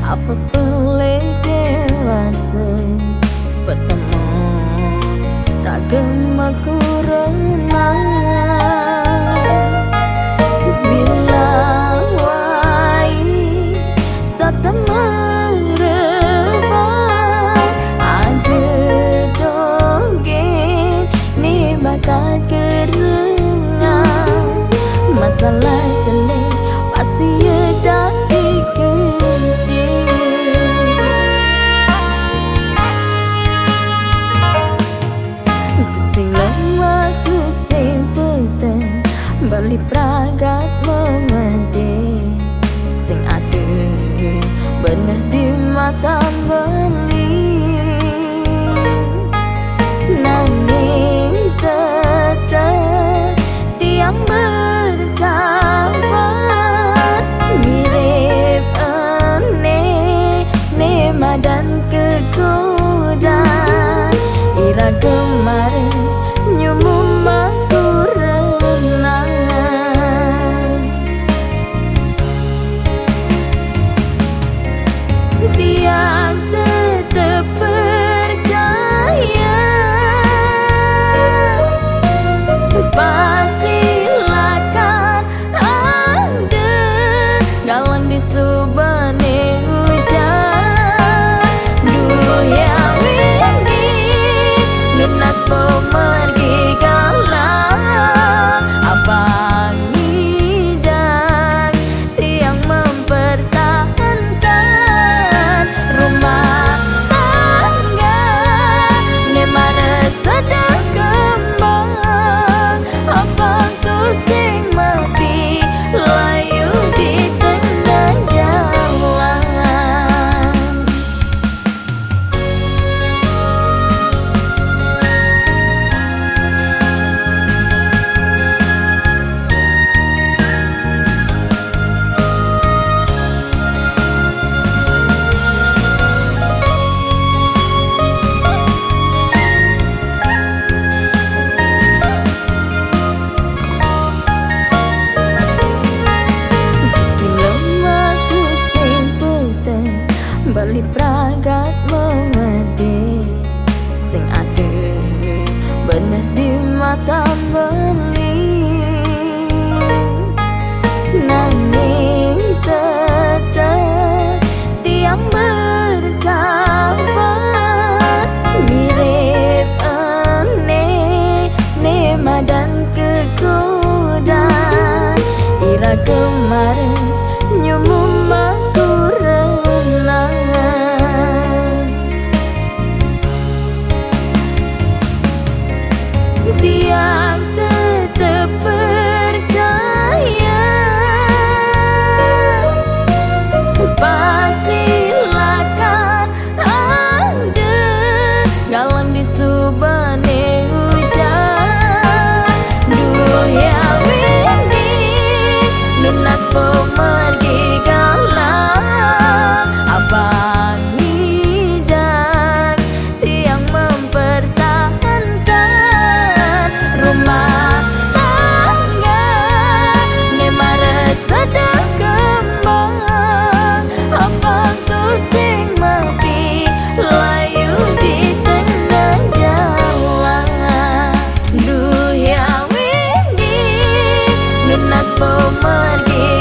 Apa boleh dewasa bertemu tak gemaku renang. Bismillah wai stata merebak ada dongeng ni bakal kerengan. Masalah jelek pasti ada beli pragat memede sing ada benih di mata beli nanging tetap tiang bersahabat mirip nema dan kegodan ira kemarin nyumum tiang tetap percaya pastilah kan ada galang di subane hujan. Duh ya windy lunas pemergi galang apa ngidang tiang mempertahankan rumah tangga nemara sedang kembang apa tuh sing mati layu di tengah jalan. Beli pragat memede sing ada benih di mata beli nanging tetap tiang bersahabat mirip nema dan kegodan ira kemarin nyumum aku tiang tetap percaya pastilah kan ada galang di subane hujan. Duh ya windy lunas pemergi galang apa ngidang tiang mempertahankan rumah tangga nemara sedang kembang apa tuh sing mati layu di tengah jalan. Duh ya windy lunas pemergi